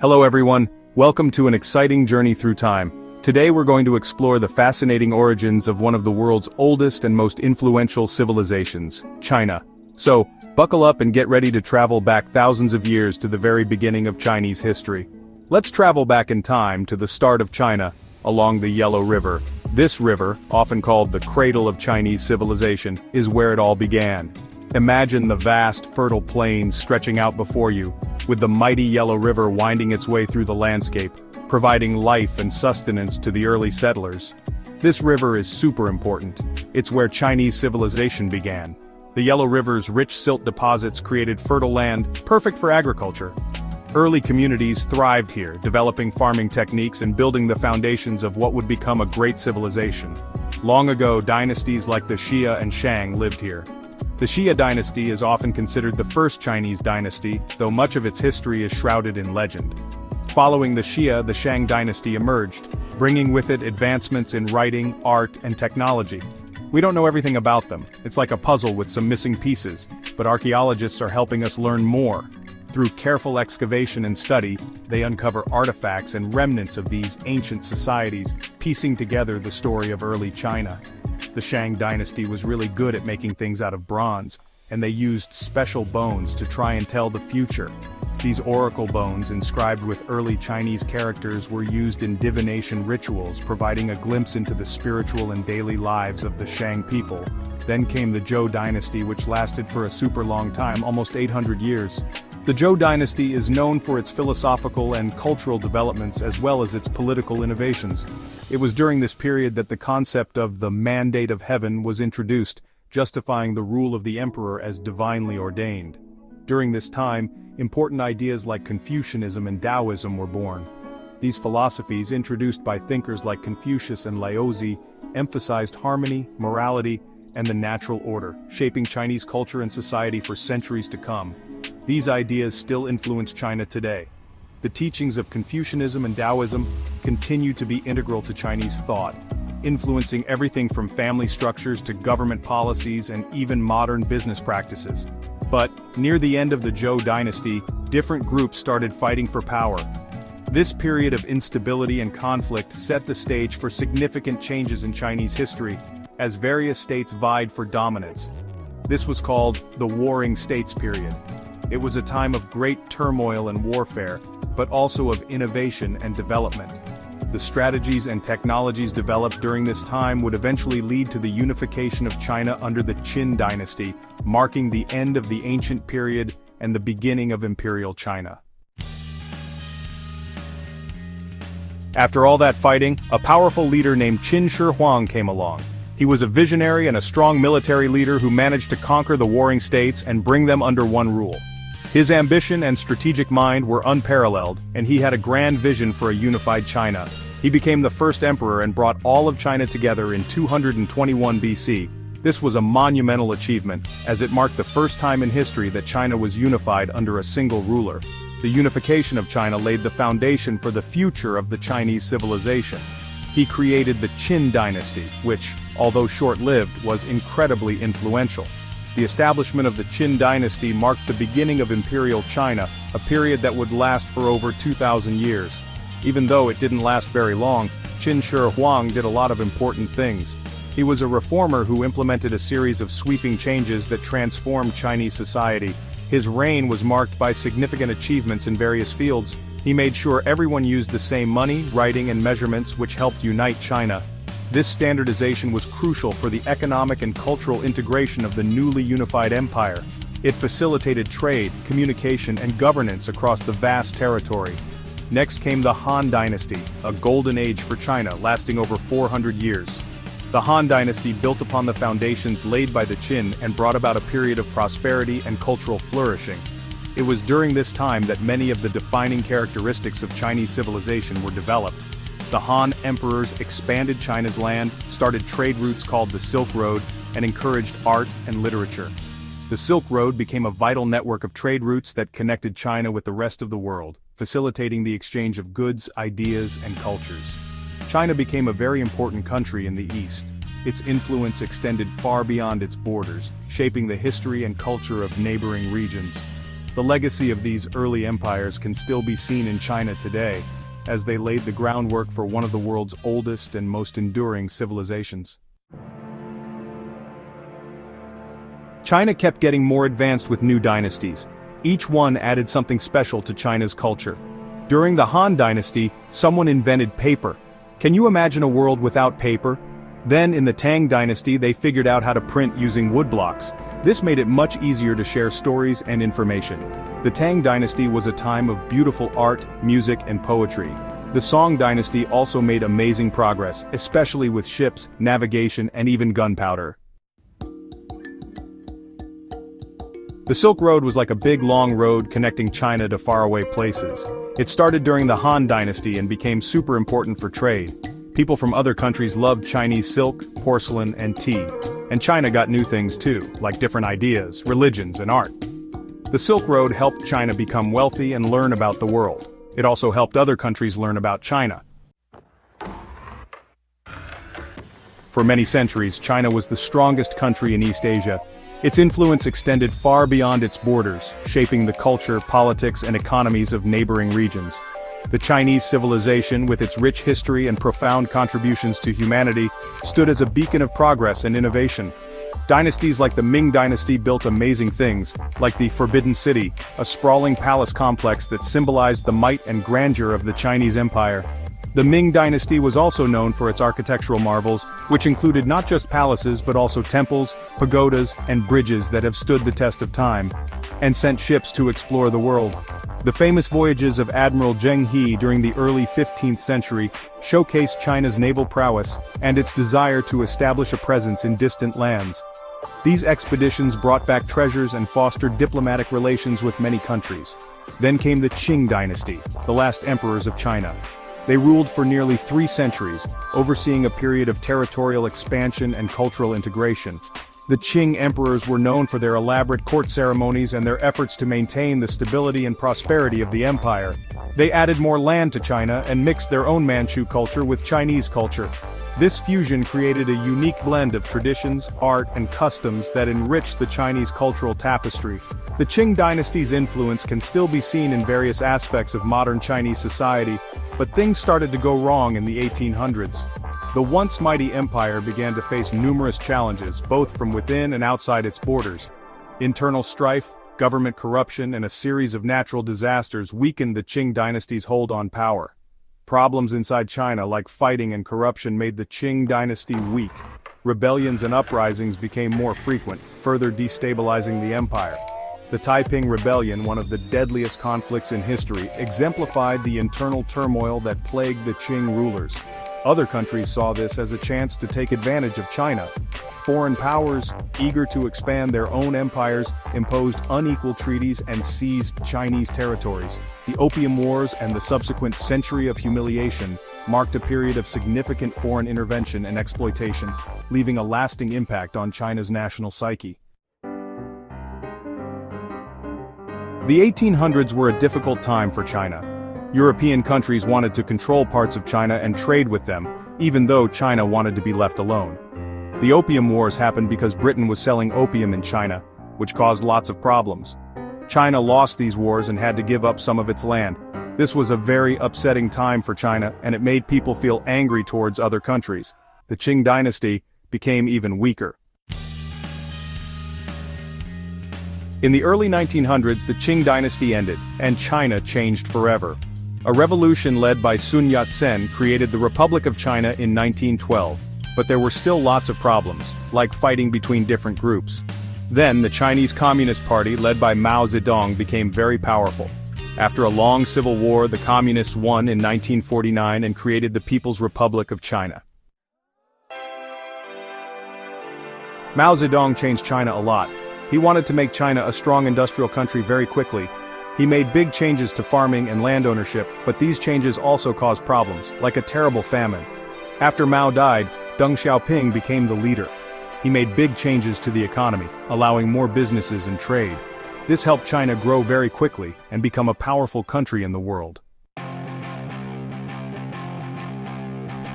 Hello everyone, welcome to an exciting journey through time. Today we're going to explore the fascinating origins of one of the world's oldest and most influential civilizations, China. So, buckle up and get ready to travel back thousands of years to the very beginning of Chinese history. Let's travel back in time to the start of China, along the Yellow River. This river, often called the cradle of Chinese civilization, is where it all began. Imagine the vast, fertile plains stretching out before you, with the mighty Yellow River winding its way through the landscape, providing life and sustenance to the early settlers. This river is super important. It's where Chinese civilization began. The Yellow River's rich silt deposits created fertile land, perfect for agriculture. Early communities thrived here, developing farming techniques and building the foundations of what would become a great civilization. Long ago, dynasties like the Xia and Shang lived here. The Xia dynasty is often considered the first Chinese dynasty, though much of its history is shrouded in legend. Following the Xia, the Shang dynasty emerged, bringing with it advancements in writing, art, and technology. We don't know everything about them. It's like a puzzle with some missing pieces, but archaeologists are helping us learn more. Through careful excavation and study, they uncover artifacts and remnants of these ancient societies, piecing together the story of early China. The Shang dynasty was really good at making things out of bronze, and they used special bones to try and tell the future. These oracle bones inscribed with early Chinese characters were used in divination rituals, providing a glimpse into the spiritual and daily lives of the Shang people. Then came the Zhou dynasty, which lasted for a super long time, almost 800 years. The Zhou dynasty is known for its philosophical and cultural developments as well as its political innovations. It was during this period that the concept of the mandate of heaven was introduced, justifying the rule of the emperor as divinely ordained. During this time, important ideas like Confucianism and Taoism were born. These philosophies, introduced by thinkers like Confucius and Laozi, emphasized harmony, morality, and the natural order, shaping Chinese culture and society for centuries to come. These ideas still influence China today. The teachings of Confucianism and Taoism continue to be integral to Chinese thought, influencing everything from family structures to government policies and even modern business practices. But, near the end of the Zhou dynasty, different groups started fighting for power. This period of instability and conflict set the stage for significant changes in Chinese history, as various states vied for dominance. This was called the Warring States period. It was a time of great turmoil and warfare, but also of innovation and development. The strategies and technologies developed during this time would eventually lead to the unification of China under the Qin dynasty, marking the end of the ancient period and the beginning of Imperial China. After all that fighting, a powerful leader named Qin Shi Huang came along. He was a visionary and a strong military leader who managed to conquer the warring states and bring them under one rule. His ambition and strategic mind were unparalleled, and he had a grand vision for a unified China. He became the first emperor and brought all of China together in 221 BC. This was a monumental achievement, as it marked the first time in history that China was unified under a single ruler. The unification of China laid the foundation for the future of the Chinese civilization. He created the Qin dynasty, which, although short-lived, was incredibly influential. The establishment of the Qin dynasty marked the beginning of Imperial China, a period that would last for over 2,000 years. Even though it didn't last very long, Qin Shi Huang did a lot of important things. He was a reformer who implemented a series of sweeping changes that transformed Chinese society. His reign was marked by significant achievements in various fields. He made sure everyone used the same money, writing, and measurements, which helped unite China. This standardization was crucial for the economic and cultural integration of the newly unified empire. It facilitated trade, communication, and governance across the vast territory. Next came the Han Dynasty, a golden age for China lasting over 400 years. The Han Dynasty built upon the foundations laid by the Qin and brought about a period of prosperity and cultural flourishing. It was during this time that many of the defining characteristics of Chinese civilization were developed. The Han emperors expanded China's land, started trade routes called the Silk Road, and encouraged art and literature. The Silk Road became a vital network of trade routes that connected China with the rest of the world, facilitating the exchange of goods, ideas, and cultures. China became a very important country in the East. Its influence extended far beyond its borders, shaping the history and culture of neighboring regions. The legacy of these early empires can still be seen in China today, as they laid the groundwork for one of the world's oldest and most enduring civilizations. China kept getting more advanced with new dynasties. Each one added something special to China's culture. During the Han Dynasty, someone invented paper. Can you imagine a world without paper? Then in the Tang Dynasty they figured out how to print using woodblocks. This made it much easier to share stories and information. The Tang Dynasty was a time of beautiful art, music, and poetry. The Song Dynasty also made amazing progress, especially with ships, navigation, and even gunpowder. The Silk Road was like a big long road connecting China to faraway places. It started during the Han Dynasty and became super important for trade. People from other countries loved Chinese silk, porcelain, and tea. And China got new things too, like different ideas, religions, and art. The Silk Road helped China become wealthy and learn about the world. It also helped other countries learn about China. For many centuries, China was the strongest country in East Asia. Its influence extended far beyond its borders, shaping the culture, politics, and economies of neighboring regions. The Chinese civilization, with its rich history and profound contributions to humanity, stood as a beacon of progress and innovation. Dynasties like the Ming Dynasty built amazing things, like the Forbidden City, a sprawling palace complex that symbolized the might and grandeur of the Chinese Empire. The Ming Dynasty was also known for its architectural marvels, which included not just palaces but also temples, pagodas, and bridges that have stood the test of time, and sent ships to explore the world. The famous voyages of Admiral Zheng He during the early 15th century showcased China's naval prowess and its desire to establish a presence in distant lands. These expeditions brought back treasures and fostered diplomatic relations with many countries. Then came the Qing Dynasty, the last emperors of China. They ruled for nearly 3 centuries, overseeing a period of territorial expansion and cultural integration. The Qing emperors were known for their elaborate court ceremonies and their efforts to maintain the stability and prosperity of the empire. They added more land to China and mixed their own Manchu culture with Chinese culture. This fusion created a unique blend of traditions, art, and customs that enriched the Chinese cultural tapestry. The Qing dynasty's influence can still be seen in various aspects of modern Chinese society, but things started to go wrong in the 1800s. The once mighty empire began to face numerous challenges, both from within and outside its borders. Internal strife, government corruption, and a series of natural disasters weakened the Qing dynasty's hold on power. Problems inside China like fighting and corruption made the Qing dynasty weak. Rebellions and uprisings became more frequent, further destabilizing the empire. The Taiping Rebellion, one of the deadliest conflicts in history, exemplified the internal turmoil that plagued the Qing rulers. Other countries saw this as a chance to take advantage of China. Foreign powers, eager to expand their own empires, imposed unequal treaties and seized Chinese territories. The Opium Wars and the subsequent Century of Humiliation marked a period of significant foreign intervention and exploitation, leaving a lasting impact on China's national psyche. The 1800s were a difficult time for China. European countries wanted to control parts of China and trade with them, even though China wanted to be left alone. The Opium Wars happened because Britain was selling opium in China, which caused lots of problems. China lost these wars and had to give up some of its land. This was a very upsetting time for China, and it made people feel angry towards other countries. The Qing dynasty became even weaker. In the early 1900s, the Qing dynasty ended, and China changed forever. A revolution led by Sun Yat-sen created the Republic of China in 1912, but there were still lots of problems, like fighting between different groups. Then the Chinese Communist Party, led by Mao Zedong, became very powerful. After a long civil war, the Communists won in 1949 and created the People's Republic of China. Mao Zedong changed China a lot. He wanted to make China a strong industrial country very quickly. He made big changes to farming and land ownership, but these changes also caused problems, like a terrible famine. After Mao died, Deng Xiaoping became the leader. He made big changes to the economy, allowing more businesses and trade. This helped China grow very quickly and become a powerful country in the world.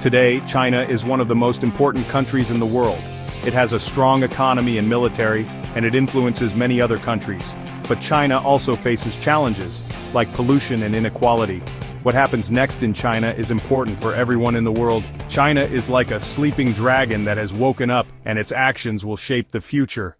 Today, China is one of the most important countries in the world. It has a strong economy and military, and it influences many other countries. But China also faces challenges, like pollution and inequality. What happens next in China is important for everyone in the world. China is like a sleeping dragon that has woken up, and its actions will shape the future.